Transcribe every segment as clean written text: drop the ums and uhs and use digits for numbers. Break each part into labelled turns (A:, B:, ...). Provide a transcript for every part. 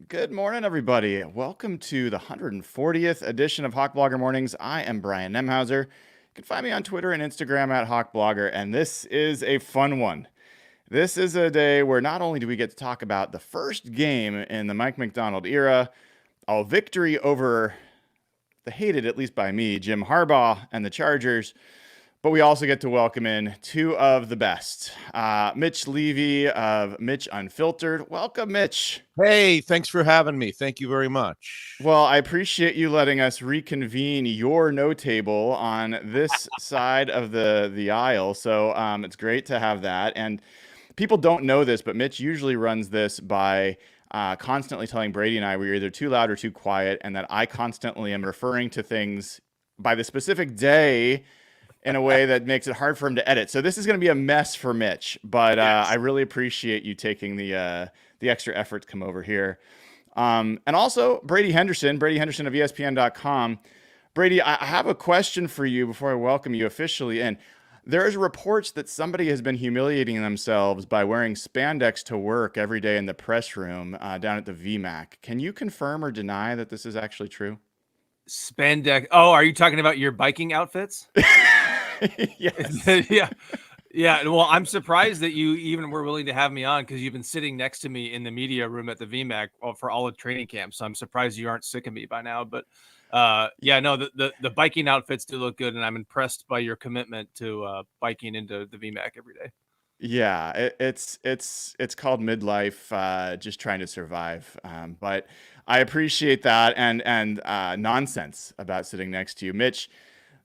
A: Good morning, everybody. Welcome to the 140th edition of Hawk Blogger Mornings. I am Brian Nemhauser. You can find me on Twitter and Instagram at Hawk Blogger, and this is a fun one. This is a day where not only do we get to talk about the first game in the Mike Macdonald era, a victory over the hated, at least by me, Jim Harbaugh and the Chargers, but we also get to welcome in two of the best. Mitch Levy of Mitch Unfiltered. Welcome, Mitch.
B: Hey, thanks for having me. Thank you very much.
A: Well, I appreciate you letting us reconvene your no-table on this side of the aisle. So it's great to have that. And people don't know this, but Mitch usually runs this by constantly telling Brady and I we're either too loud or too quiet, and that I constantly am referring to things by the specific day in a way that makes it hard for him to edit. So this is going to be a mess for Mitch, but I really appreciate you taking the extra effort to come over here. And also Brady Henderson of ESPN.com. Brady, I have a question for you before I welcome you officially in. There's reports that somebody has been humiliating themselves by wearing spandex to work every day in the press room down at the VMAC. Can you confirm or deny that this is actually true?
C: Spandex. Oh, are you talking about your biking outfits?
A: Yes.
C: Yeah. Well, I'm surprised that you even were willing to have me on because you've been sitting next to me in the media room at the VMAC for all of training camp. So I'm surprised you aren't sick of me by now. But the biking outfits do look good, and I'm impressed by your commitment to biking into the VMAC every day.
A: Yeah, it's called midlife, just trying to survive. But I appreciate that and nonsense about sitting next to you, Mitch.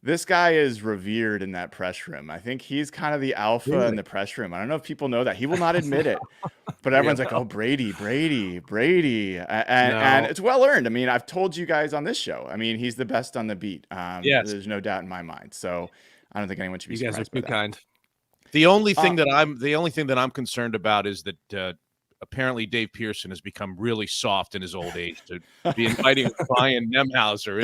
A: This guy is revered in that press room. I think he's kind of the alpha in the press room. I don't know if people know that. He will not admit it, but everyone's like, "Oh, Brady," and it's well earned. I mean, I've told you guys on this show. I mean, he's the best on the beat.
C: Yes.
A: There's no doubt in my mind. So I don't think anyone should be surprised.
C: You guys are too kind.
B: The only thing that I'm concerned about is that apparently Dave Pearson has become really soft in his old age to be inviting Brian Nemhauser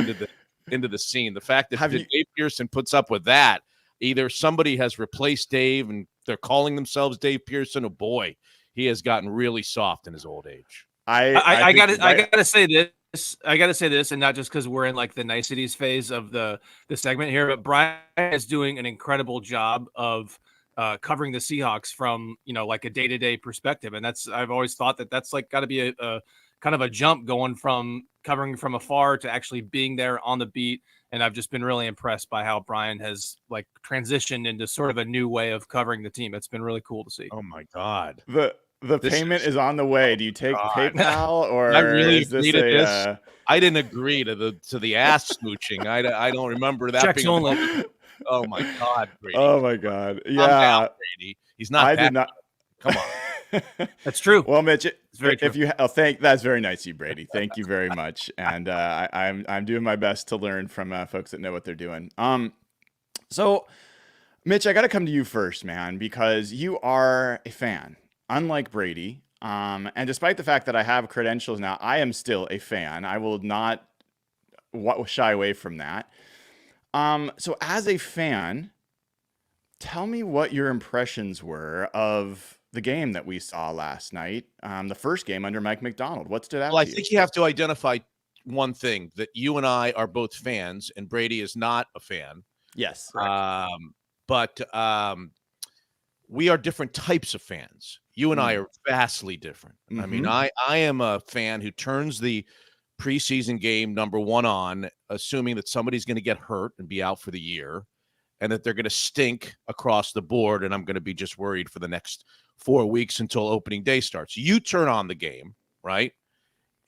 B: into the scene. The fact that Dave Pearson puts up with that, either somebody has replaced Dave and they're calling themselves Dave Pearson. Oh boy, he has gotten really soft in his old age.
C: I gotta say this. I gotta say this, and not just because we're in like the niceties phase of the segment here, but Brian is doing an incredible job of covering the Seahawks from like a day-to-day perspective, and I've always thought that's like got to be a kind of a jump going from covering from afar to actually being there on the beat. And I've just been really impressed by how Brian has like transitioned into sort of a new way of covering the team. It's been really cool to see.
B: Oh my God.
A: The payment is on the way. Do you take PayPal or
B: I really
A: is this
B: agree to this? I didn't agree to the ass smooching. I don't remember that.
C: Checks only.
B: Oh my God, Brady.
A: Oh my God. Yeah.
B: Down, Brady. He's not.
A: I did not.
B: Come on.
C: That's true.
A: Well, Mitch,
C: it's very true.
A: That's very nice of you, Brady. Thank you very much. And I'm doing my best to learn from folks that know what they're doing. So Mitch, I got to come to you first, man, because you are a fan, unlike Brady. And despite the fact that I have credentials now, I am still a fan. I will not shy away from that. So as a fan, tell me what your impressions were of the game that we saw last night, the first game under Mike Macdonald. What stood out to you?
B: Well, I think you have to identify one thing, that you and I are both fans, and Brady is not a fan.
A: Yes.
B: But we are different types of fans. You and I are vastly different. I mean, I am a fan who turns the preseason game number one on, assuming that somebody's going to get hurt and be out for the year, and that they're going to stink across the board, and I'm going to be just worried for the next 4 weeks until opening day starts. You turn on the game, right?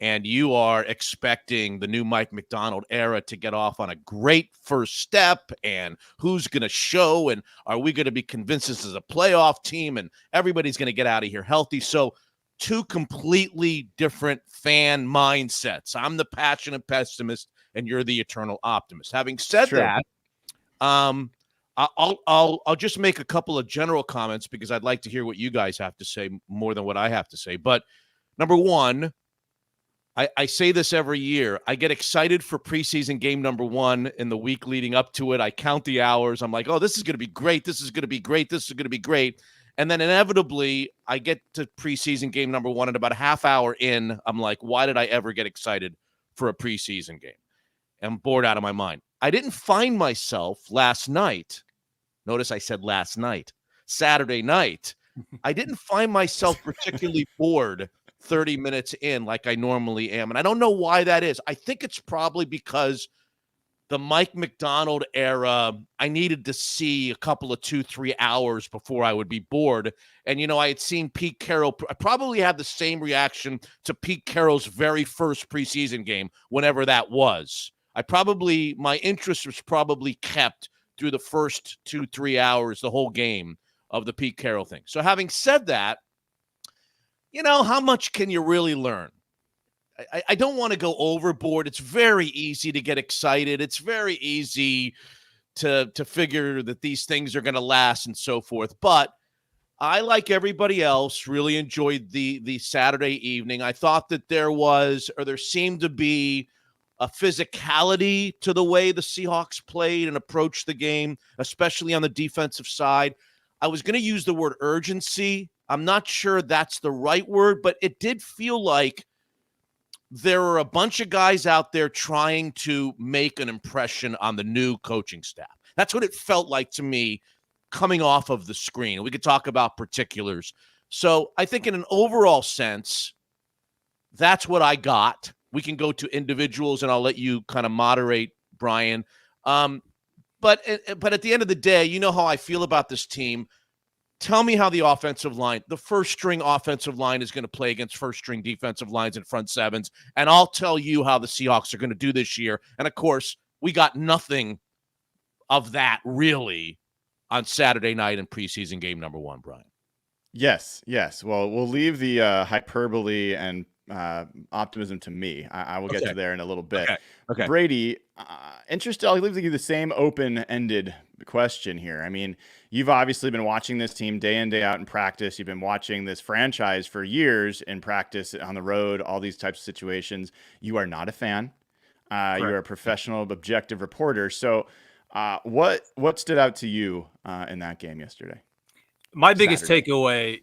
B: And you are expecting the new Mike Macdonald era to get off on a great first step, and who's going to show, and are we going to be convinced this is a playoff team, and everybody's going to get out of here healthy. So two completely different fan mindsets. I'm the passionate pessimist, and you're the eternal optimist. Having said that, I'll just make a couple of general comments because I'd like to hear what you guys have to say more than what I have to say. But number one, I say this every year. I get excited for preseason game number one in the week leading up to it. I count the hours. I'm like, oh, this is going to be great. This is going to be great. This is going to be great. And then inevitably, I get to preseason game number 1, and about a half hour in, I'm like, why did I ever get excited for a preseason game? I'm bored out of my mind. I didn't find myself last night. Notice I said last night, Saturday night. I didn't find myself particularly bored 30 minutes in like I normally am. And I don't know why that is. I think it's probably because the Mike McDonald era, I needed to see a couple of 2-3 hours before I would be bored. And, I had seen Pete Carroll. I probably had the same reaction to Pete Carroll's very first preseason game, whenever that was. My interest was probably kept through the first 2-3 hours, the whole game of the Pete Carroll thing. So having said that, how much can you really learn? I don't want to go overboard. It's very easy to get excited. It's very easy to figure that these things are going to last and so forth. But I, like everybody else, really enjoyed the Saturday evening. I thought that there seemed to be a physicality to the way the Seahawks played and approached the game, especially on the defensive side. I was going to use the word urgency. I'm not sure that's the right word, but it did feel like there were a bunch of guys out there trying to make an impression on the new coaching staff. That's what it felt like to me coming off of the screen. We could talk about particulars. So I think in an overall sense, that's what I got. We can go to individuals, and I'll let you kind of moderate, Brian. But at the end of the day, you know how I feel about this team. Tell me how the first-string offensive line is going to play against first-string defensive lines and front sevens, and I'll tell you how the Seahawks are going to do this year. And, of course, we got nothing of that, really, on Saturday night in preseason game number 1, Brian.
A: Yes. Well, we'll leave the hyperbole and optimism to me. I will get to there in a little bit.
B: Okay.
A: Brady, interested. I'll leave you the same open-ended question here. I mean, you've obviously been watching this team day in, day out in practice. You've been watching this franchise for years in practice, on the road, all these types of situations. You are not a fan. You're a professional, objective reporter. So what stood out to you in that game yesterday?
C: My biggest takeaway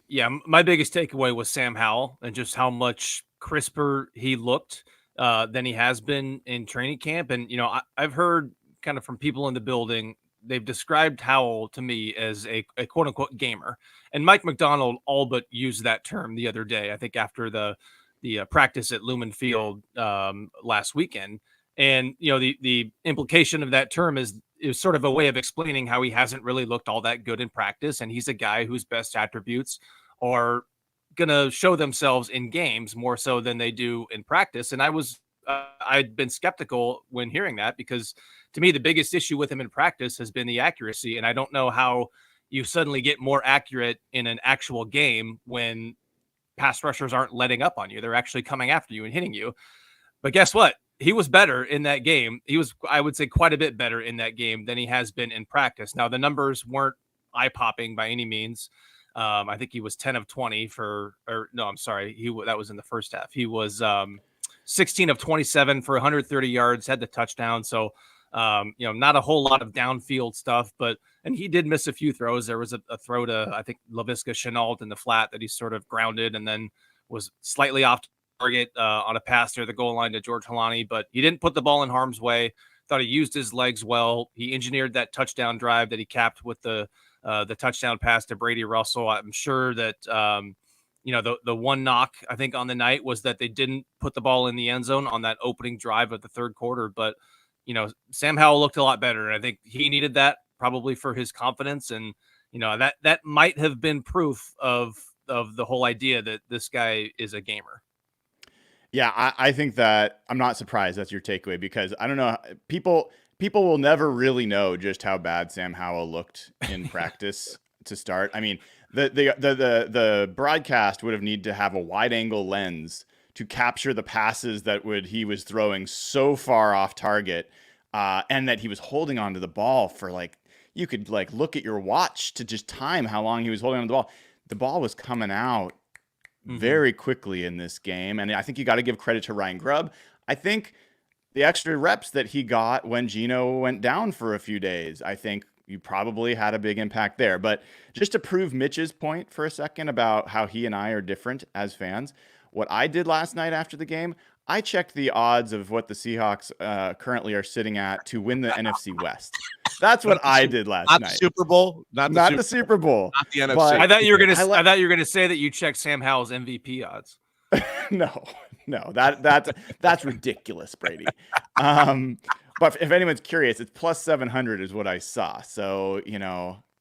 C: was Sam Howell and just how much crisper he looked than he has been in training camp. And, I've heard kind of from people in the building, they've described Howell to me as a quote unquote gamer. And Mike McDonald all but used that term the other day, I think after the practice at Lumen Field last weekend. And, the implication of that term is sort of a way of explaining how he hasn't really looked all that good in practice. And he's a guy whose best attributes are going to show themselves in games more so than they do in practice. And I'd been skeptical when hearing that, because to me, the biggest issue with him in practice has been the accuracy. And I don't know how you suddenly get more accurate in an actual game when pass rushers aren't letting up on you. They're actually coming after you and hitting you. But guess what? He was better in that game. He was, I would say, quite a bit better in that game than he has been in practice. Now, the numbers weren't eye-popping by any means. I think he was 10 of 20 that was in the first half. He was 16 of 27 for 130 yards, had the touchdown. So, not a whole lot of downfield stuff, and he did miss a few throws. There was a throw to, I think, Laviska Shenault in the flat that he sort of grounded and then was slightly off target on a pass near the goal line to George Halani, but he didn't put the ball in harm's way. Thought he used his legs well. He engineered that touchdown drive that he capped with the touchdown pass to Brady Russell. I'm sure that the one knock I think on the night was that they didn't put the ball in the end zone on that opening drive of the third quarter. But Sam Howell looked a lot better, and I think he needed that probably for his confidence. And that might have been proof of the whole idea that this guy is a gamer.
A: Yeah, I think that I'm not surprised that's your takeaway, because I don't know, people will never really know just how bad Sam Howell looked in practice to start. I mean, the broadcast would have needed to have a wide angle lens to capture the passes that he was throwing so far off target, and that he was holding onto the ball for you could look at your watch to just time how long he was holding on to the ball. The ball was coming out very quickly in this game. And I think you got to give credit to Ryan Grubb. I think the extra reps that he got when Geno went down for a few days, I think you probably had a big impact there. But just to prove Mitch's point for a second about how he and I are different as fans, what I did last night after the game, I checked the odds of what the Seahawks currently are sitting at to win the NFC West. That's what I did last night.
B: Not the Super Bowl,
A: not the Super Bowl,
B: not the NFC.
C: I thought you were gonna say that you checked Sam Howell's MVP odds.
A: No, that's ridiculous, Brady. But if anyone's curious, it's plus 700 is what I saw. So, $100.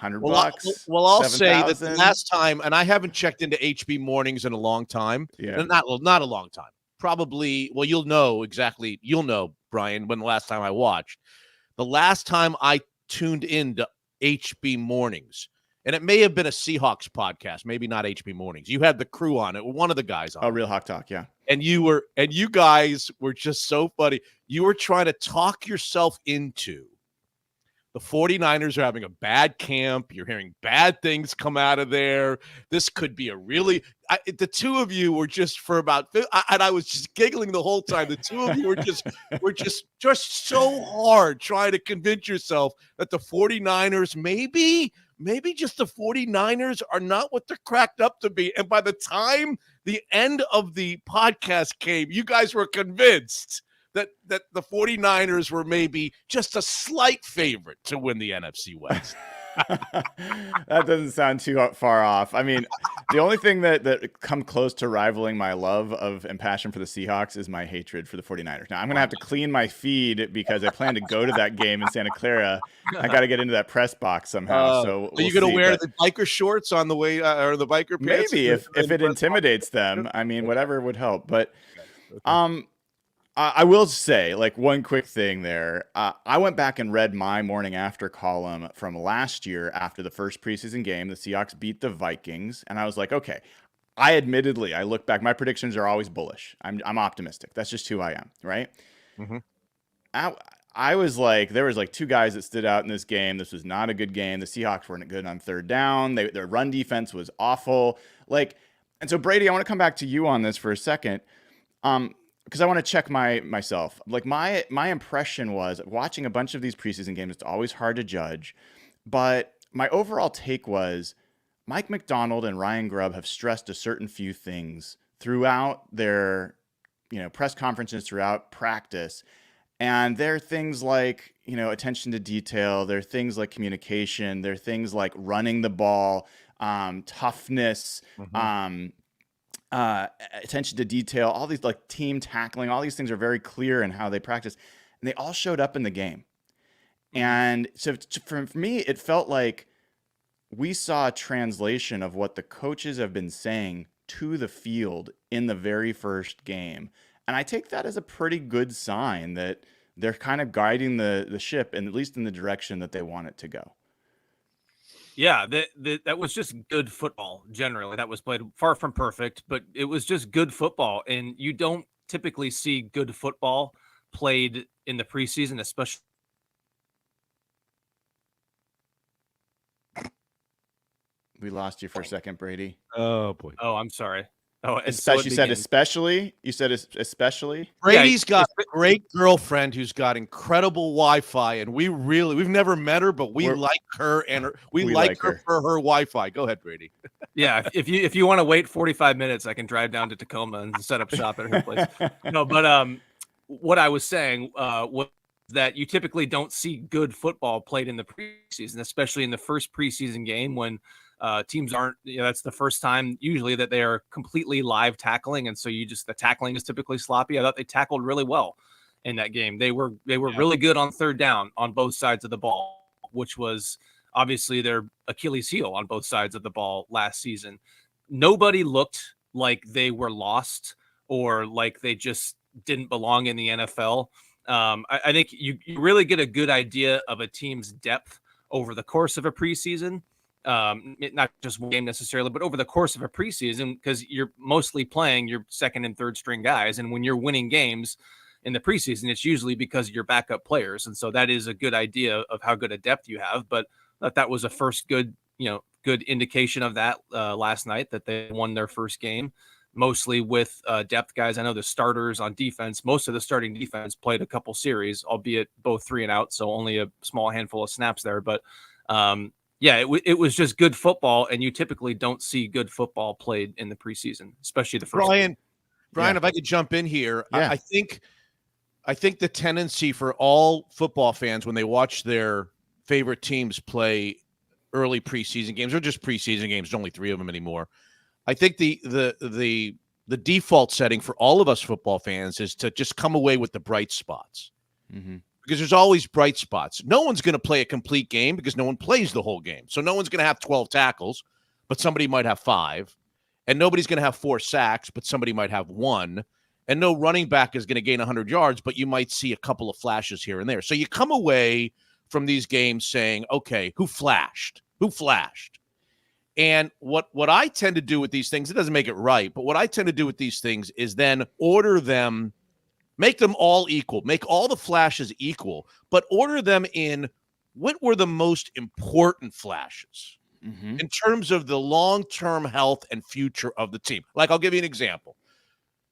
B: I'll say
A: 7,000.
B: that the last time, and I haven't checked into HB Mornings in a long time.
A: Yeah.
B: Not a long time. Probably, well, you'll know, Brian, when the last time I watched. The last time I tuned into HB Mornings, and it may have been a Seahawks podcast, maybe not HB Mornings. You had the crew on it, one of the guys on.
A: Oh, Real Hawk Talk, yeah.
B: And you guys were just so funny. You were trying to talk yourself into the 49ers are having a bad camp. You're hearing bad things come out of there. This could be the two of you were just for about, and I was just giggling the whole time. The two of you were just so hard trying to convince yourself that the 49ers maybe just the 49ers are not what they're cracked up to be. And by the time the end of the podcast came, you guys were convinced that the 49ers were maybe just a slight favorite to win the NFC West.
A: That doesn't sound too far off. I mean, the only thing that come close to rivaling my love of and passion for the Seahawks is my hatred for the 49ers. Now, I'm going to have to clean my feed because I plan to go to that game in Santa Clara. I got to get into that press box somehow. So
B: are you going to wear the biker shorts on the way or the biker pants?
A: Maybe if it intimidates them. I mean, whatever would help. But I will say, one quick thing there. I went back and read my morning after column from last year after the first preseason game. The Seahawks beat the Vikings, and I was like, okay. I look back. My predictions are always bullish. I'm optimistic. That's just who I am, right?
B: Mm-hmm.
A: I was like, there was two guys that stood out in this game. This was not a good game. The Seahawks weren't good on third down. Their run defense was awful. And so Brady, I want to come back to you on this for a second. Because I want to check myself. My impression was watching a bunch of these preseason games, it's always hard to judge. But my overall take was Mike Macdonald and Ryan Grubb have stressed a certain few things throughout their press conferences, throughout practice. And they're things like, attention to detail. They're things like communication. They're things like running the ball, toughness, attention to detail, all these team tackling, all these things are very clear in how they practice, and they all showed up in the game. And so for me, it felt like we saw a translation of what the coaches have been saying to the field in the very first game. And I take that as a pretty good sign that they're kind of guiding the ship, and at least in the direction that they want it to go.
C: Yeah, that was just good football generally. That was played far from perfect, but it was just good football. And you don't typically see good football played in the preseason, especially.
A: We lost you for a second, Brady.
B: Oh, boy.
C: Oh, I'm sorry. Oh,
A: especially, you said especially? You said especially?
B: Brady's got a great girlfriend who's got incredible Wi-Fi, and we've never met her, but we like her, and we like her for her Wi-Fi. Go ahead, Brady.
C: Yeah, if you want to wait 45 minutes, I can drive down to Tacoma and set up shop at her place. No, but what I was saying was that you typically don't see good football played in the preseason, especially in the first preseason game when teams aren't, that's the first time usually that they are completely live tackling. And so the tackling is typically sloppy. I thought they tackled really well in that game. They were really good on third down on both sides of the ball, which was obviously their Achilles heel on both sides of the ball last season. Nobody looked like they were lost or like they just didn't belong in the NFL. I think you really get a good idea of a team's depth over the course of a preseason. Not just one game necessarily, but over the course of a preseason, because you're mostly playing your second and third string guys. And when you're winning games in the preseason, it's usually because of your backup players. And so that is a good idea of how good a depth you have. But that was a first good indication of that last night, that they won their first game. mostly with depth guys. I know the starters on defense, most of the starting defense played a couple series, albeit both 3 and out, so only a small handful of snaps there. But it was just good football, and you typically don't see good football played in the preseason, especially the first.
B: Brian, if I could jump in here,
A: Yeah.
B: I think the tendency for all football fans when they watch their favorite teams play early preseason games, or just preseason games, there's only 3 of them anymore. I think the default setting for all of us football fans is to just come away with the bright spots.
A: Mm-hmm.
B: Because there's always bright spots. No one's going to play a complete game because no one plays the whole game. So no one's going to have 12 tackles, but somebody might have 5. And nobody's going to have 4 sacks, but somebody might have 1. And no running back is going to gain 100 yards, but you might see a couple of flashes here and there. So you come away from these games saying, okay, who flashed? Who flashed? And what I tend to do with these things, it doesn't make it right, but what I tend to do with these things is then order them, make them all equal, make all the flashes equal, but order them in what were the most important flashes in terms of the long-term health and future of the team. Like, I'll give you an example.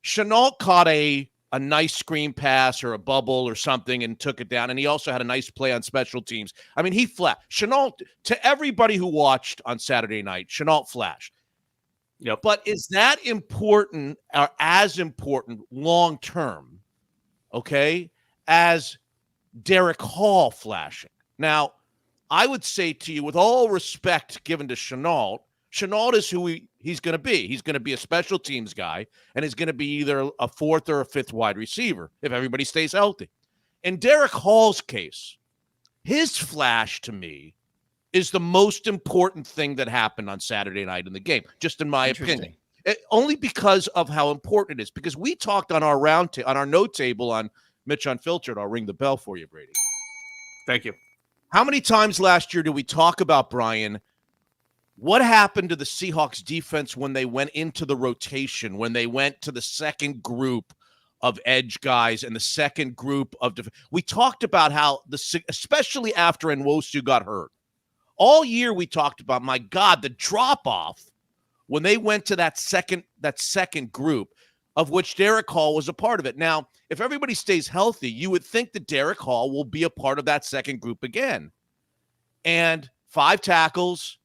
B: Chenault caught a nice screen pass or a bubble or something and took it down, and he also had a nice play on special teams. I mean, he flashed. Chenault, to everybody who watched on Saturday night, Chenault flashed.
C: Yep.
B: But is that important or as important long-term, okay, as Derek Hall flashing? Now, I would say to you, with all respect given to Chenault is who he's going to be. He's going to be a special teams guy, and he's going to be either a 4th or a 5th wide receiver if everybody stays healthy. In Derek Hall's case, his flash to me is the most important thing that happened on Saturday night in the game, just in my opinion. Only because of how important it is. Because we talked on our on our note table on Mitch Unfiltered. I'll ring the bell for you, Brady.
C: Thank you.
B: How many times last year did we talk about, Brian, what happened to the Seahawks defense when they went into the rotation, when they went to the second group of edge guys and the second group of we talked about how, especially after Nwosu got hurt, all year we talked about, my God, the drop-off when they went to that second group, of which Derek Hall was a part of it. Now, if everybody stays healthy, you would think that Derek Hall will be a part of that second group again. And 5 tackles.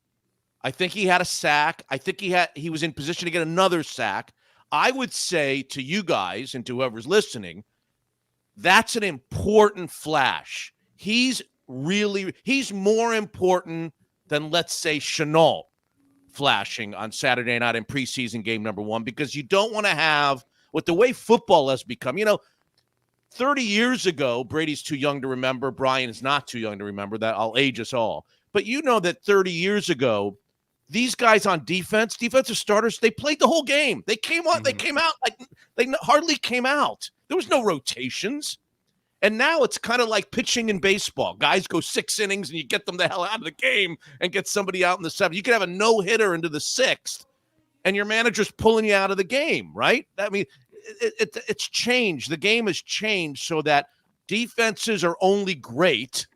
B: I think he had a sack. I think he was in position to get another sack. I would say to you guys and to whoever's listening, that's an important flash. He's more important than, let's say, Chenault flashing on Saturday night in preseason game number 1, because you don't want to have, with the way football has become, 30 years ago, Brady's too young to remember. Brian is not too young to remember that. I'll age us all. But you know that 30 years ago, these guys on defensive starters, they played the whole game. They came on, they came out like they hardly came out. There was no rotations. And now it's kind of like pitching in baseball. Guys go 6 innings and you get them the hell out of the game and get somebody out in the 7th. You could have a no-hitter into the 6th and your manager's pulling you out of the game, right? I mean, it's changed. The game has changed so that defenses are only great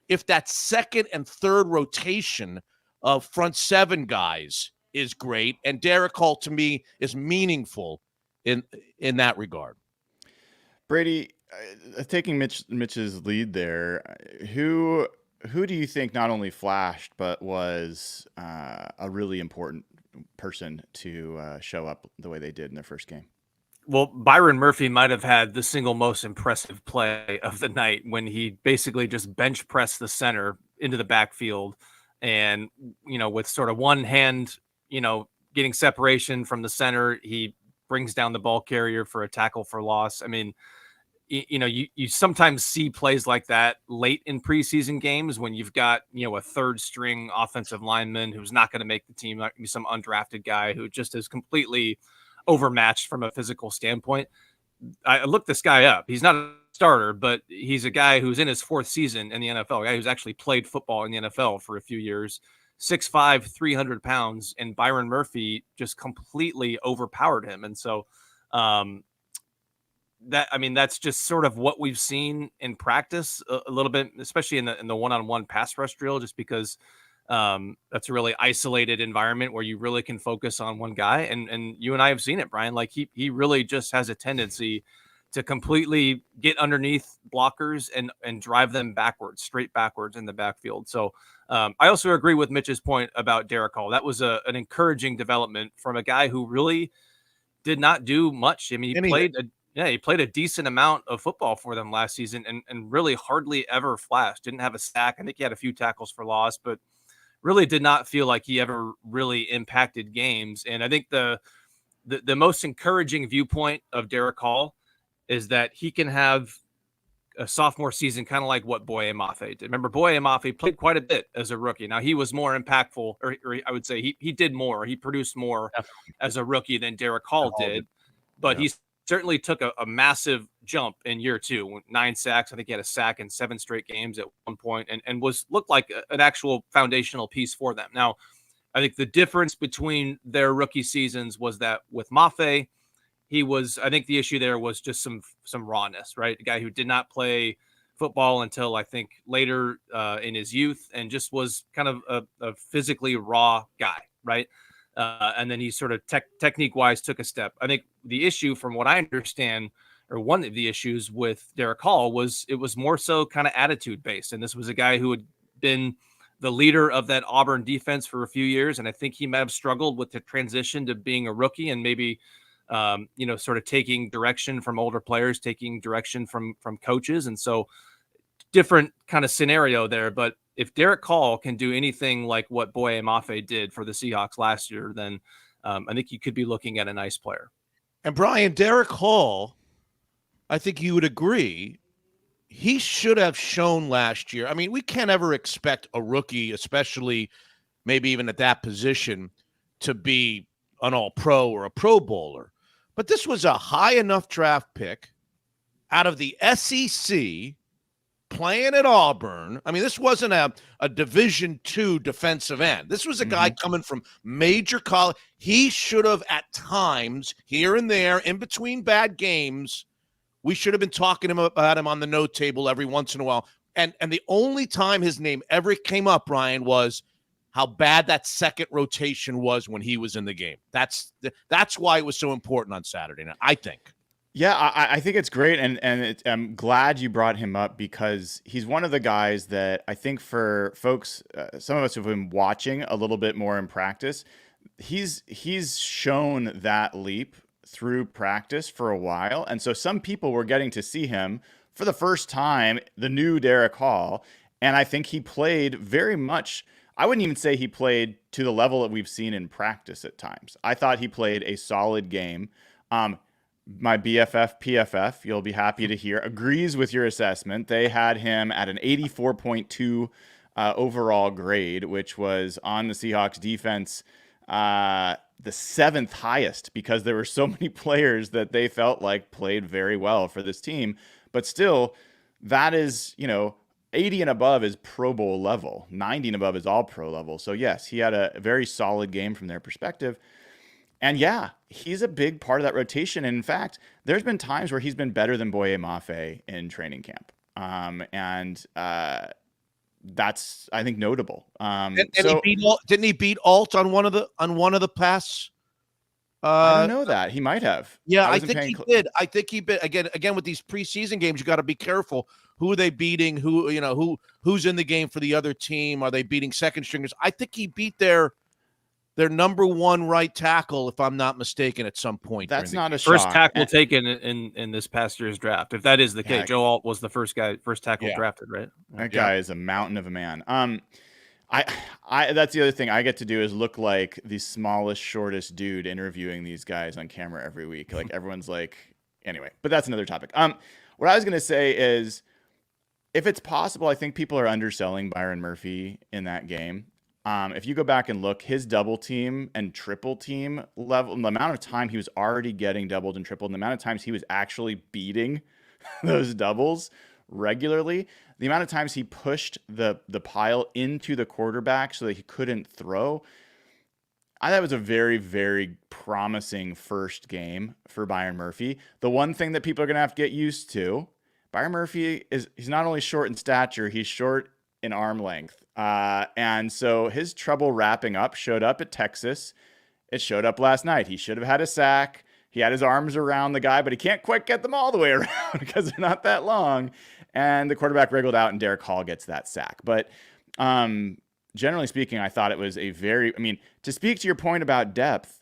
B: if that second and third rotation of front 7 guys is great. And Derek Hall, to me, is meaningful in that regard.
A: Brady, taking Mitch's lead there, who do you think not only flashed but was a really important person to show up the way they did in their first game?
C: Well, Byron Murphy might have had the single most impressive play of the night when he basically just bench pressed the center into the backfield, and with sort of one hand, getting separation from the center, he brings down the ball carrier for a tackle for loss. I mean, you sometimes see plays like that late in preseason games when you've got, a third string offensive lineman who's not going to make the team, like some undrafted guy who just is completely overmatched from a physical standpoint. I looked this guy up. He's not a starter, but he's a guy who's in his 4th season in the NFL, a guy who's actually played football in the NFL for a few years, 6'5", 300 pounds, and Byron Murphy just completely overpowered him. And so, that's just sort of what we've seen in practice a little bit, especially in the one-on-one pass rush drill, just because That's a really isolated environment where you really can focus on one guy. And you and I have seen it, Brian. Like he really just has a tendency to completely get underneath blockers and drive them backwards, straight backwards in the backfield. So I also agree with Mitch's point about Derek Hall. That was an encouraging development from a guy who really did not do much. I mean, he played a decent amount of football for them last season and really hardly ever flashed. Didn't have a sack. I think he had a few tackles for loss, but really did not feel like he ever really impacted games. And I think the most encouraging viewpoint of Derek Hall is that he can have a sophomore season, kind of like what Boye Mafe did. Remember, Boye Mafe played quite a bit as a rookie. Now he was more impactful, or I would say he did more. He produced more as a rookie than Derek Hall did, but he certainly took a massive jump in year 2. 9 sacks. I think he had a sack in 7 straight games at one point, and looked like an actual foundational piece for them. Now, I think the difference between their rookie seasons was that with Mafe, I think the issue there was just some rawness, right? A guy who did not play football until I think later in his youth, and just was kind of a physically raw guy, right? And then he sort of technique wise took a step. I think the issue, from what I understand, or one of the issues with Derek Hall, was it was more so kind of attitude based. And this was a guy who had been the leader of that Auburn defense for a few years. And I think he might have struggled with the transition to being a rookie, and maybe sort of taking direction from older players, taking direction from coaches. And so different kind of scenario there. But if Derek Hall can do anything like what Boye Mafe did for the Seahawks last year, then I think you could be looking at a nice player.
B: And Brian, Derek Hall, I think you would agree, he should have shown last year. I mean, we can't ever expect a rookie, especially maybe even at that position, to be an all-pro or a Pro Bowler. But this was a high enough draft pick out of the SEC, playing at Auburn. I mean, this wasn't a Division II defensive end. This was a guy coming from major college. He should have, at times, here and there, in between bad games, we should have been talking about him on the note table every once in a while. And the only time his name ever came up, Ryan, was how bad that second rotation was when he was in the game. That's why it was so important on Saturday night, I think.
A: Yeah, I think it's great, and I'm glad you brought him up, because he's one of the guys that I think for folks, some of us who've been watching a little bit more in practice, he's shown that leap through practice for a while, and so some people were getting to see him for the first time, the new Derek Hall, and I think he played very much. I wouldn't even say he played to the level that we've seen in practice at times. I thought he played a solid game. My BFF, PFF, you'll be happy to hear, agrees with your assessment. They had him at an 84.2 overall grade, which was on the Seahawks defense, the 7th highest, because there were so many players that they felt like played very well for this team. But still, that is, 80 and above is Pro Bowl level. 90 and above is all pro level. So yes, he had a very solid game from their perspective. And yeah, he's a big part of that rotation. And in fact, there's been times where he's been better than Boye Mafe in training camp. That's, I think, notable.
B: Didn't he beat Alt on one of the pass?
A: I don't know that. He might have.
B: Yeah, I think he did. I think he bit again with these preseason games. You got to be careful. Who are they beating? Who's in the game for the other team? Are they beating second stringers? I think he beat their number 1 right tackle, if I'm not mistaken, at some point.
A: That's not a
C: first
A: shock.
C: tackle taken in this past year's draft. If that is the case, Joe Alt was the first tackle drafted, right?
A: That guy is a mountain of a man. I that's the other thing I get to do, is look like the smallest, shortest dude interviewing these guys on camera every week. Like, everyone's like, anyway, but that's another topic. What I was going to say is, if it's possible, I think people are underselling Byron Murphy in that game. If you go back and look, his double team and triple team level, the amount of time he was already getting doubled and tripled, and the amount of times he was actually beating those doubles regularly, the amount of times he pushed the pile into the quarterback so that he couldn't throw, I thought it was a very, very promising first game for Byron Murphy. The one thing that people are going to have to get used to, Byron Murphy he's not only short in stature, he's short in arm length. And so his trouble wrapping up showed up at Texas. It showed up last night. He should have had a sack. He had his arms around the guy, but he can't quite get them all the way around because they're not that long. And the quarterback wriggled out, and Derek Hall gets that sack. But generally speaking, I thought it was to speak to your point about depth,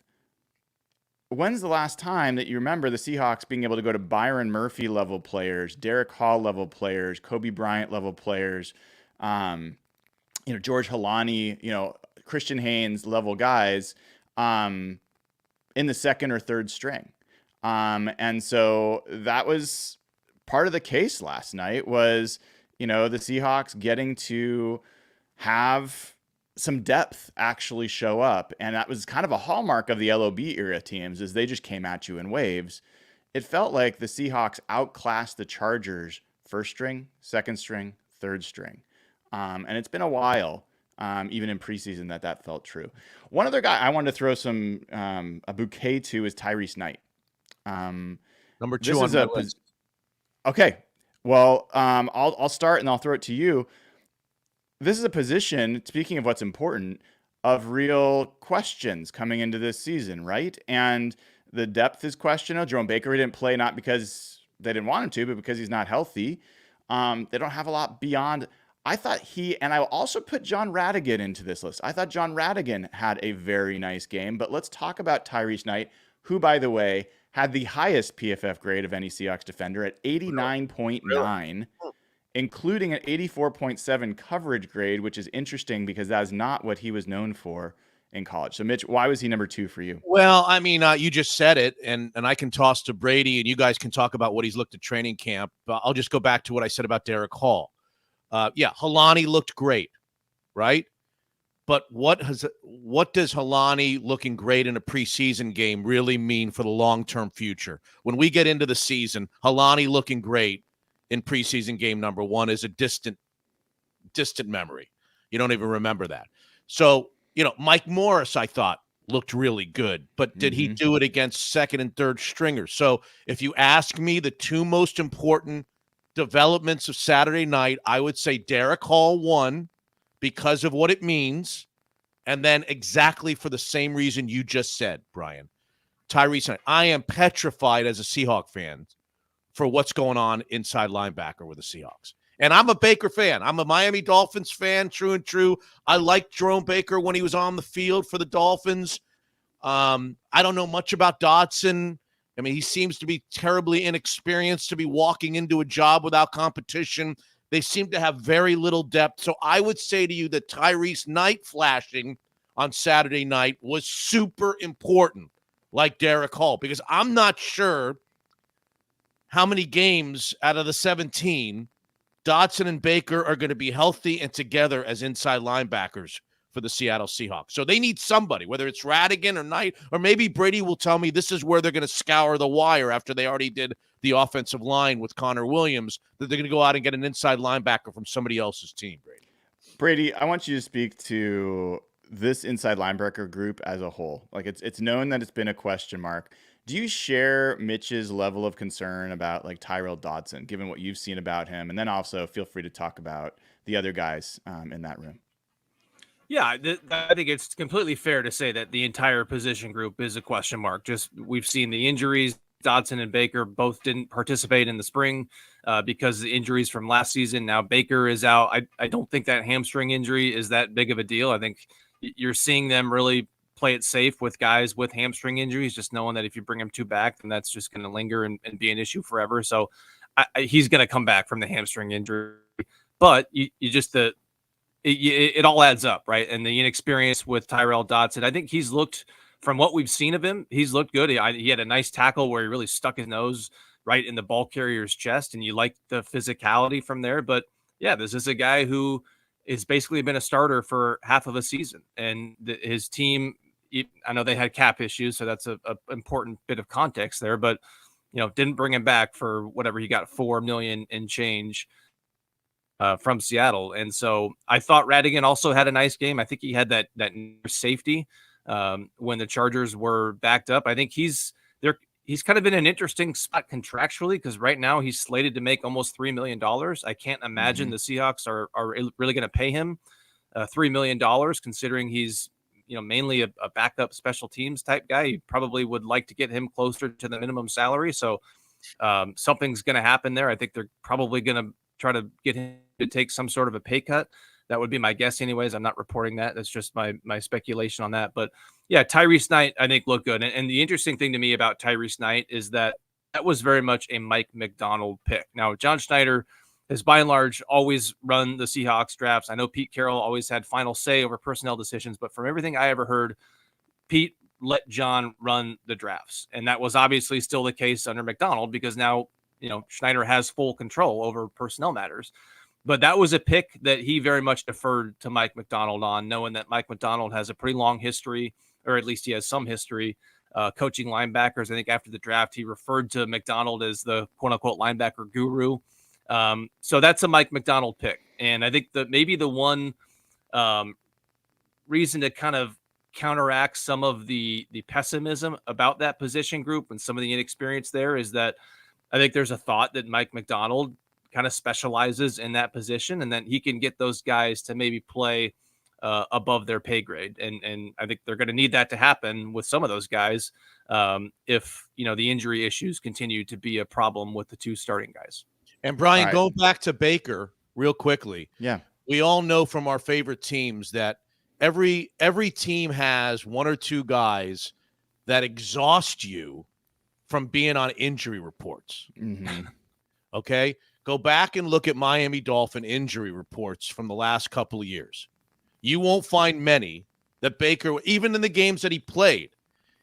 A: when's the last time that you remember the Seahawks being able to go to Byron Murphy level players, Derek Hall level players, Kobe Bryant level players, George Halani, Christian Haynes level guys in the second or third string. And so that was part of the case last night was, the Seahawks getting to have some depth actually show up. And that was kind of a hallmark of the LOB era teams is they just came at you in waves. It felt like the Seahawks outclassed the Chargers first string, second string, third string. And it's been a while, even in preseason, that felt true. One other guy I wanted to throw a bouquet to is Tyrese Knight.
B: Number 2 on my list.
A: Okay. Well, I'll start and I'll throw it to you. This is a position, speaking of what's important, of real questions coming into this season, right? And the depth is questionable. Jerome Baker didn't play not because they didn't want him to, but because he's not healthy. They don't have a lot beyond. I thought and I will also put John Radigan into this list. I thought John Radigan had a very nice game, but let's talk about Tyrese Knight, who, by the way, had the highest PFF grade of any Seahawks defender at 89.9, including an 84.7 coverage grade, which is interesting because that is not what he was known for in college. So, Mitch, why was he number 2 for you?
B: Well, you just said it, and I can toss to Brady, and you guys can talk about what he's looked at training camp. I'll just go back to what I said about Derek Hall. Halani looked great, right? But what does Halani looking great in a preseason game really mean for the long-term future? When we get into the season, Halani looking great in preseason game number 1 is a distant memory. You don't even remember that. So, Mike Morris, I thought, looked really good, but did he do it against second and third stringers? So if you ask me the 2 most important developments of Saturday night, I would say Derek Hall 1 because of what it means, and then exactly for the same reason you just said, Brian. Tyrese Knight. I am petrified as a Seahawk fan for what's going on inside linebacker with the Seahawks. And I'm a Baker fan. I'm a Miami Dolphins fan, true and true. I liked Jerome Baker when he was on the field for the Dolphins. I don't know much about Dodson. He seems to be terribly inexperienced to be walking into a job without competition. They seem to have very little depth. So I would say to you that Tyrese Knight flashing on Saturday night was super important, like Derek Hall, because I'm not sure how many games out of the 17 Dodson and Baker are going to be healthy and together as inside linebackers for the Seattle Seahawks. So they need somebody, whether it's Radigan or Knight, or maybe Brady will tell me this is where they're going to scour the wire after they already did the offensive line with Connor Williams, that they're going to go out and get an inside linebacker from somebody else's team, Brady.
A: Brady, I want you to speak to this inside linebacker group as a whole. Like it's known that it's been a question mark. Do you share Mitch's level of concern about like Tyrell Dodson, given what you've seen about him? And then also feel free to talk about the other guys in that room.
C: Yeah, I think it's completely fair to say that the entire position group is a question mark. Just we've seen the injuries. Dodson and Baker both didn't participate in the spring because of the injuries from last season. Now Baker is out. I don't think that hamstring injury is that big of a deal. I think you're seeing them really play it safe with guys with hamstring injuries, just knowing that if you bring them 2 back, then that's just going to linger and be an issue forever. So he's going to come back from the hamstring injury. But it all adds up, right? And the inexperience with Tyrell Dodson, I think he's looked, from what we've seen of him, he's looked good. He had a nice tackle where he really stuck his nose right in the ball carrier's chest, and you like the physicality from there. But yeah, this is a guy who has basically been a starter for half of a season, and his team, I know they had cap issues, so that's a important bit of context there, but didn't bring him back for whatever he got, $4 million and change from Seattle. And so I thought Radigan also had a nice game. I think he had that safety when the Chargers were backed up. I think he's kind of in an interesting spot contractually, because right now he's slated to make almost $3 million. I can't imagine the Seahawks are really going to pay him $3 million, considering he's mainly a backup special teams type guy. You probably would like to get him closer to the minimum salary. So something's going to happen there. I think they're probably going to try to get him to take some sort of a pay cut. That would be my guess anyways. I'm not reporting that. That's just my speculation on that. But yeah, Tyrese Knight, I think, looked good. And the interesting thing to me about Tyrese Knight is that was very much a Mike Macdonald pick. Now, John Schneider has by and large always run the Seahawks drafts. I know Pete Carroll always had final say over personnel decisions, but from everything I ever heard, Pete let John run the drafts. And that was obviously still the case under Macdonald, because now, Schneider has full control over personnel matters. But that was a pick that he very much deferred to Mike Macdonald on, knowing that Mike Macdonald has a pretty long history, or at least he has some history, coaching linebackers. I think after the draft, he referred to Macdonald as the quote-unquote linebacker guru. So that's a Mike Macdonald pick. And I think that maybe the one reason to kind of counteract some of the pessimism about that position group and some of the inexperience there is that I think there's a thought that Mike Macdonald kind of specializes in that position, and then he can get those guys to maybe play above their pay grade. And I think they're going to need that to happen with some of those guys if, the injury issues continue to be a problem with the two starting guys.
B: And Brian, going back to Baker real quickly.
A: Yeah.
B: We all know from our favorite teams that every team has one or two guys that exhaust you from being on injury reports.
A: Mm-hmm.
B: Okay? Go back and look at Miami Dolphin injury reports from the last couple of years. You won't find many that Baker, even in the games that he played,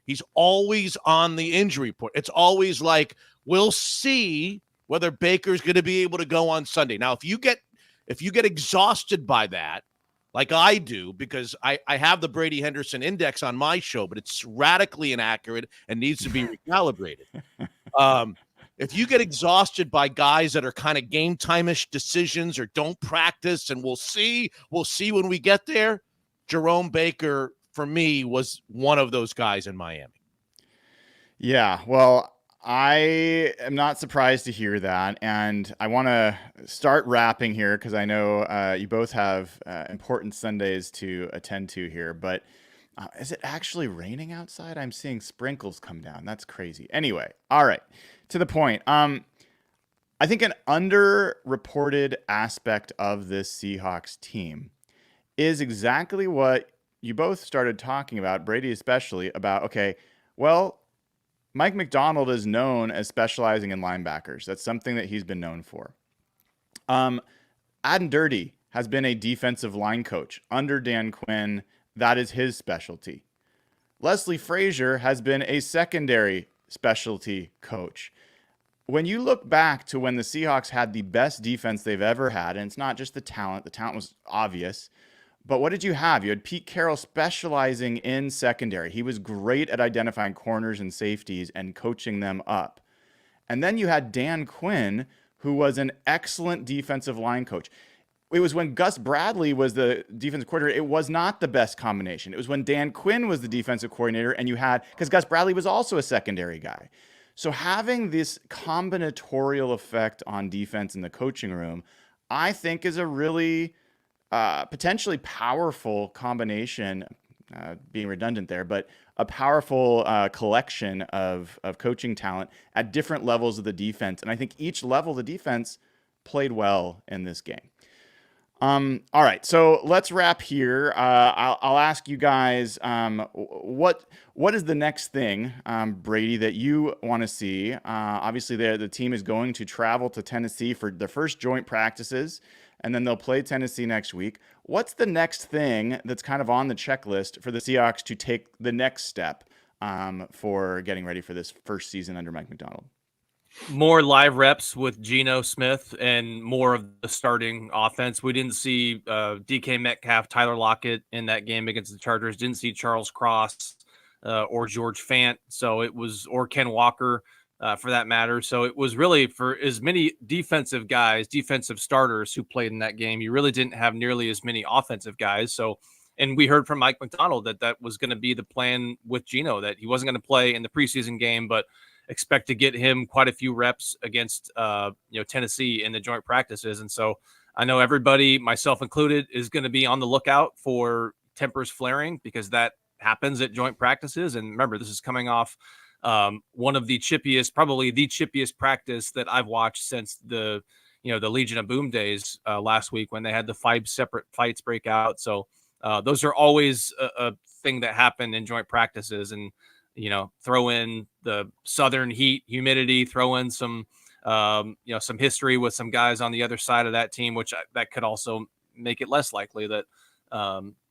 B: he's always on the injury report. It's always like, we'll see whether Baker's going to be able to go on Sunday. Now, if you get exhausted by that, like I do, because I have the Brady Henderson index on my show, but it's radically inaccurate and needs to be recalibrated. If you get exhausted by guys that are kind of game time-ish decisions or don't practice and we'll see when we get there, Jerome Baker, for me, was one of those guys in Miami.
A: Yeah, well, I am not surprised to hear that, and I want to start wrapping here because I know you both have important Sundays to attend to here, but is it actually raining outside? I'm seeing sprinkles come down. That's crazy. Anyway, all right, to the point. I think an underreported aspect of this Seahawks team is exactly what you both started talking about, Brady especially, about, okay, well, Mike Macdonald is known as specializing in linebackers. That's something that he's been known for. Aden Dirty has been a defensive line coach under Dan Quinn. That is his specialty. Leslie Frazier has been a secondary specialty coach. When you look back to when the Seahawks had the best defense they've ever had, and it's not just the talent was obvious, but what did you have? You had Pete Carroll specializing in secondary. He was great at identifying corners and safeties and coaching them up. And then you had Dan Quinn, who was an excellent defensive line coach. It was when Gus Bradley was the defensive coordinator, it was not the best combination. It was when Dan Quinn was the defensive coordinator and you had, because Gus Bradley was also a secondary guy. So having this combinatorial effect on defense in the coaching room, I think is a really potentially powerful combination, being redundant there, but a powerful collection of coaching talent at different levels of the defense. And I think each level of the defense played well in this game. All right, so let's wrap here. I'll ask you guys, what is the next thing, Brady, that you want to see? Obviously, the team is going to travel to Tennessee for the first joint practices, and then they'll play Tennessee next week. What's the next thing that's kind of on the checklist for the Seahawks to take the next step for getting ready for this first season under Mike Macdonald?
C: More live reps with Geno Smith and more of the starting offense. We didn't see DK Metcalf, Tyler Lockett in that game against the Chargers. Didn't see Charles Cross or George Fant. So it was, or Ken Walker for that matter. So it was really for as many defensive guys, defensive starters who played in that game. You really didn't have nearly as many offensive guys. So, and we heard from Mike Macdonald that was going to be the plan with Geno, that he wasn't going to play in the preseason game, but expect to get him quite a few reps against Tennessee in the joint practices. And so I know everybody, myself included, is going to be on the lookout for tempers flaring because that happens at joint practices. And remember, this is coming off one of the chippiest, probably the chippiest practice that I've watched since the Legion of Boom days last week when they had the 5 separate fights break out. So those are always a thing that happen in joint practices, and throw in the southern heat, humidity, throw in some some history with some guys on the other side of that team, which that could also make it less likely that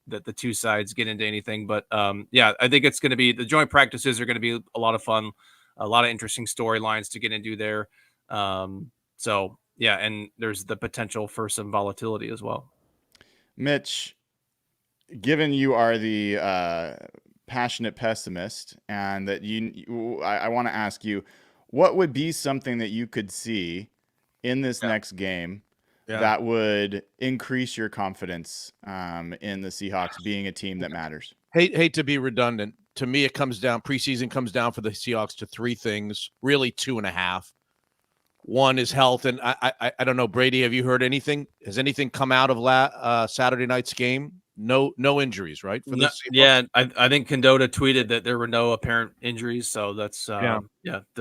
C: that the two sides get into anything. But I think it's going to be, the joint practices are going to be a lot of fun, a lot of interesting storylines to get into there. So yeah, and there's the potential for some volatility as well.
A: Mitch, given you are the passionate pessimist, and that I want to ask you, what would be something that you could see in this next game that would increase your confidence in the Seahawks being a team that matters?
B: Hate to be redundant. To me, preseason comes down for the Seahawks to 3 things, really 2.5. One is health, and I don't know, Brady, have you heard anything? Has anything come out of Saturday night's game? No injuries, right? For the Seahawks?
C: I think Condota tweeted that there were no apparent injuries, so that's doesn't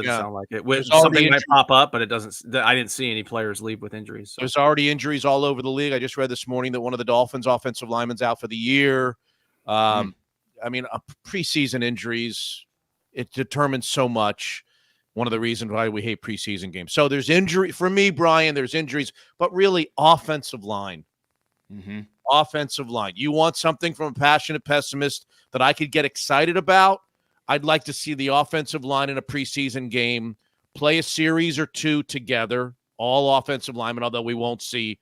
C: sound like it. Something might pop up, but it doesn't. I didn't see any players leave with injuries. So.
B: There's already injuries all over the league. I just read this morning that one of the Dolphins' offensive linemen's out for the year. I mean, preseason injuries, it determines so much. One of the reasons why we hate preseason games. So there's injury for me, Brian. There's injuries, but really offensive line. Offensive line. You want something from a passionate pessimist that I could get excited about? I'd like to see the offensive line in a preseason game play a series or 2 together, all offensive linemen, although we won't see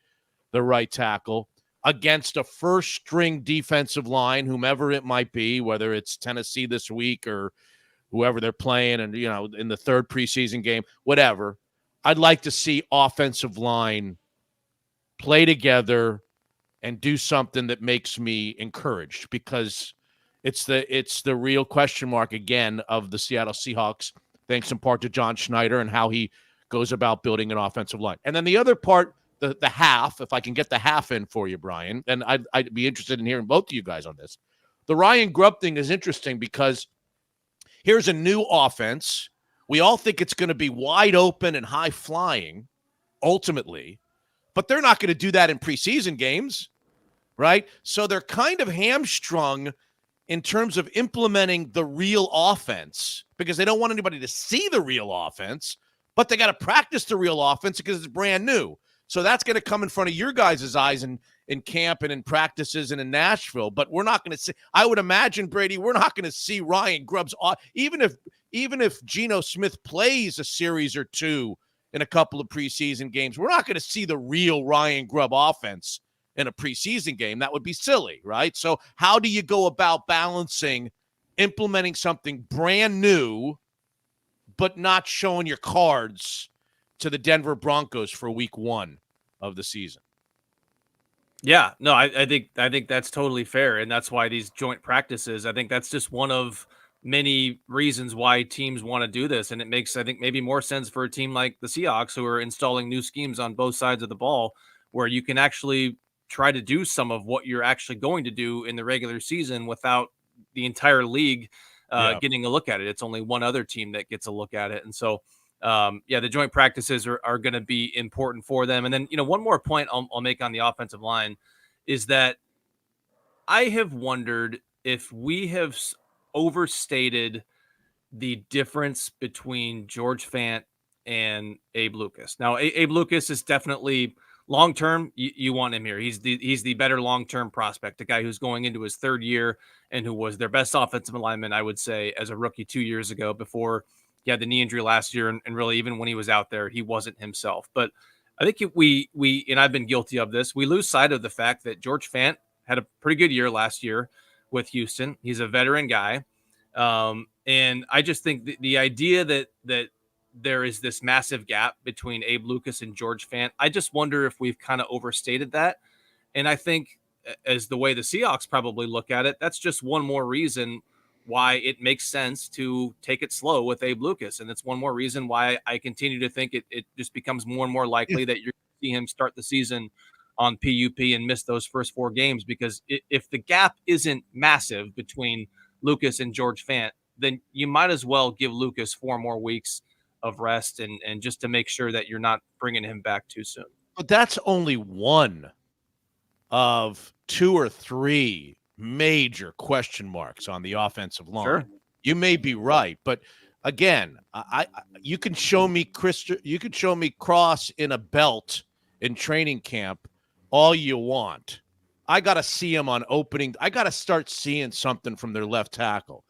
B: the right tackle, against a first-string defensive line, whomever it might be, whether it's Tennessee this week or whoever they're playing, and in the 3rd preseason game, whatever. I'd like to see offensive line play together and do something that makes me encouraged, because it's the real question mark again of the Seattle Seahawks, thanks in part to John Schneider and how he goes about building an offensive line. And then the other part, the half, if I can get the half in for you, Brian, and I'd be interested in hearing both of you guys on this. The Ryan Grubb thing is interesting because here's a new offense. We all think it's going to be wide open and high flying ultimately, but they're not going to do that in preseason games, right? So they're kind of hamstrung in terms of implementing the real offense because they don't want anybody to see the real offense, but they got to practice the real offense because it's brand new. So that's going to come in front of your guys' eyes in camp and in practices and in Nashville. But we're not going to see, I would imagine, Brady, we're not going to see Ryan Grubb's, even if Geno Smith plays a series or 2 in a couple of preseason games, we're not going to see the real Ryan Grubb offense in a preseason game. That would be silly, right? So how do you go about balancing implementing something brand new but not showing your cards to the Denver Broncos for week 1 of the season?
C: Yeah, no, I think that's totally fair. And that's why these joint practices, I think that's just one of many reasons why teams want to do this. And it makes, I think, maybe more sense for a team like the Seahawks, who are installing new schemes on both sides of the ball, where you can actually try to do some of what you're actually going to do in the regular season without the entire league getting a look at it. It's only one other team that gets a look at it. And so, the joint practices are going to be important for them. And then, one more point I'll make on the offensive line is that I have wondered if we have overstated the difference between George Fant and Abe Lucas. Now, Abe Lucas is definitely long-term. You want him here. He's the better long-term prospect, a guy who's going into his 3rd year and who was their best offensive lineman, I would say, as a rookie 2 years ago before he had the knee injury last year. And really, even when he was out there, he wasn't himself. But I think we and I've been guilty of this, we lose sight of the fact that George Fant had a pretty good year last year with Houston. He's a veteran guy. And I just think the idea that there is this massive gap between Abe Lucas and George Fant, I just wonder if we've kind of overstated that. And I think, as the way the Seahawks probably look at it, that's just one more reason why it makes sense to take it slow with Abe Lucas. And it's one more reason why I continue to think it just becomes more and more likely that you're going to see him start the season on PUP and miss those first 4 games, because if the gap isn't massive between Lucas and George Fant, then you might as well give Lucas 4 more weeks of rest and just to make sure that you're not bringing him back too soon.
B: But that's only one of 2 or 3 major question marks on the offensive line.
C: Sure.
B: You may be right, but again, you can show me Cross in a belt in training camp all you want. I got to see him on opening. I got to start seeing something from their left tackle.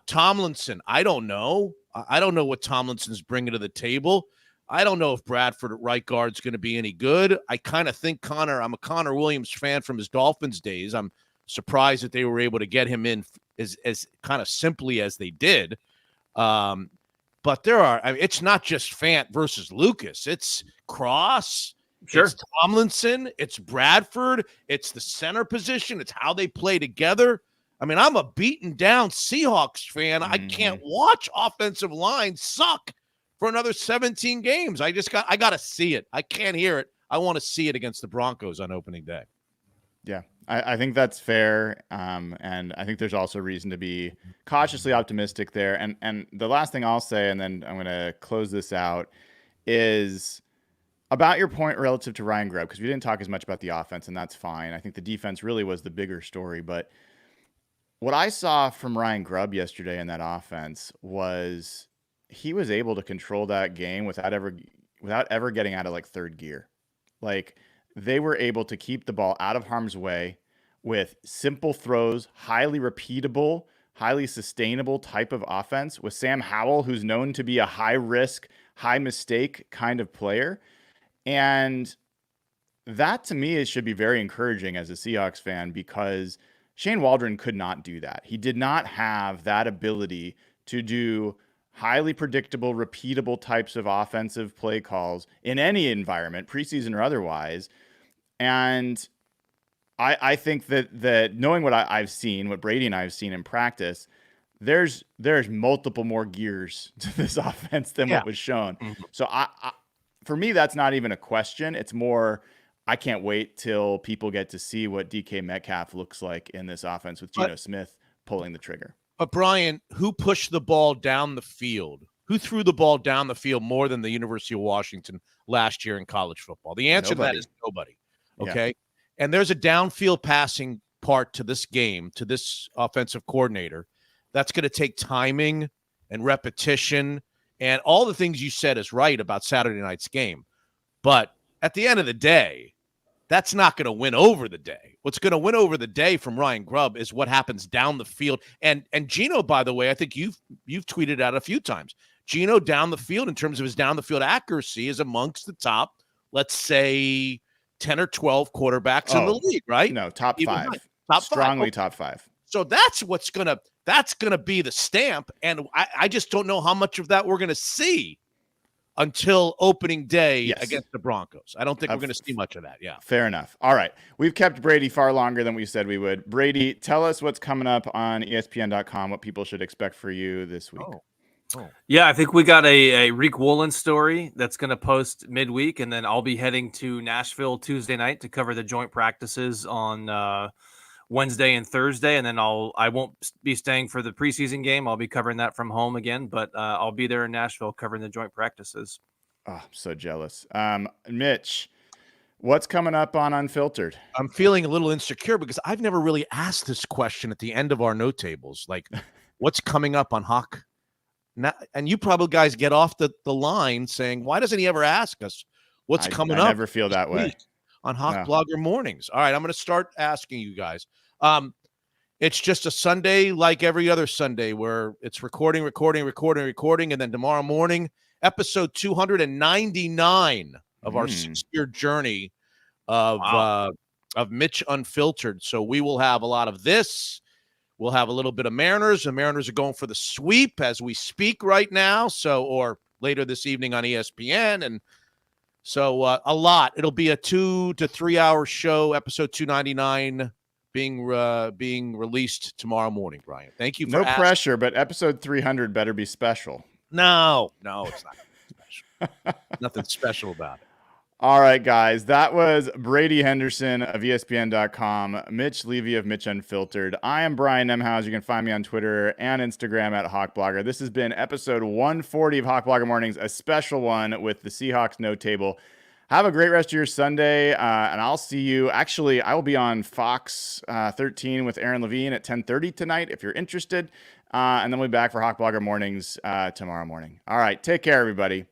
B: Tomlinson, I don't know. I don't know what Tomlinson's bringing to the table. I don't know if Bradford at right guard is going to be any good. I kind of think I'm a Connor Williams fan from his Dolphins days. I'm surprised that they were able to get him in as kind of simply as they did. But it's not just Fant versus Lucas. It's Cross.
C: Sure.
B: It's Tomlinson. It's Bradford. It's the center position. It's how they play together. I mean, I'm a beaten down Seahawks fan. I can't watch offensive line suck for another 17 games. I got to see it. I can't hear it. I want to see it against the Broncos on opening day.
A: Yeah, I think that's fair. And I think there's also reason to be cautiously optimistic there. And the last thing I'll say, and then I'm going to close this out, is about your point relative to Ryan Grubb, because we didn't talk as much about the offense, and that's fine. I think the defense really was the bigger story. But what I saw from Ryan Grubb yesterday in that offense was he was able to control that game without ever getting out of like third gear. Like, they were able to keep the ball out of harm's way with simple throws, highly repeatable, highly sustainable type of offense with Sam Howell, who's known to be a high risk, high mistake kind of player. And that to me should be very encouraging as a Seahawks fan, because Shane Waldron could not do that. He did not have that ability to do highly predictable, repeatable types of offensive play calls in any environment, preseason or otherwise. And I think that knowing what I've seen, what Brady and I have seen in practice, there's multiple more gears to this offense than what was shown. Mm-hmm. So for me, that's not even a question. It's more, I can't wait till people get to see what DK Metcalf looks like in this offense with Geno Smith pulling the trigger.
B: But Brian, who pushed the ball down the field? Who threw the ball down the field more than the University of Washington last year in college football? The answer to that is nobody. Okay. Yeah. And there's a downfield passing part to this game, to this offensive coordinator, that's going to take timing and repetition, and all the things you said is right about Saturday night's game. But at the end of the day, that's not going to win over the day. What's going to win over the day from Ryan Grubb is what happens down the field. And Geno, by the way, I think you've tweeted out a few times. Geno down the field, in terms of his down the field accuracy, is amongst the top, let's say, 10 or 12 quarterbacks in the league, right?
A: No, top
B: Even
A: 5.
B: Strongly
A: Okay. Top 5.
B: So that's gonna be the stamp. And I just don't know how much of that we're gonna see until opening day against the Broncos. I don't think we're going to see much of that. Yeah.
A: Fair enough. All right. We've kept Brady far longer than we said we would. Brady, tell us what's coming up on ESPN.com, what people should expect for you this week.
C: Yeah, I think we got a Reek Woolen story that's going to post midweek, and then I'll be heading to Nashville Tuesday night to cover the joint practices on Wednesday and Thursday, and then I won't be staying for the preseason game. I'll be covering that from home again, but I'll be there in Nashville covering the joint practices.
A: Oh, I'm so jealous. Mitch, what's coming up on Unfiltered?
B: I'm feeling a little insecure because I've never really asked this question at the end of our note tables. Like, what's coming up on Hawk? Now, and you probably guys get off the line saying, why doesn't he ever ask us what's coming up?
A: I never feel that way.
B: On Hawk Blogger Mornings. All right, I'm going to start asking you guys. It's just a Sunday like every other Sunday where it's recording, and then tomorrow morning, episode 299 of our 6-year journey of Mitch Unfiltered. So we will have a lot of this. We'll have a little bit of Mariners. The Mariners are going for the sweep as we speak right now. So, or later this evening on ESPN. And so a lot. It'll be a 2 to 3 hour show, episode 299 being released tomorrow morning, Brian. Thank you for asking.
A: Pressure, but episode 300 better be special.
B: No, it's not special. Nothing special about it.
A: All right, guys. That was Brady Henderson of ESPN.com, Mitch Levy of Mitch Unfiltered. I am Brian Nemhaus. You can find me on Twitter and Instagram at HawkBlogger. This has been episode 140 of Hawk Blogger Mornings, a special one with the Seahawks No-Table. Have a great rest of your Sunday, and I'll see you. Actually, I will be on Fox 13 with Aaron Levine at 10:30 tonight if you're interested, and then we'll be back for Hawk Blogger Mornings tomorrow morning. All right, take care, everybody.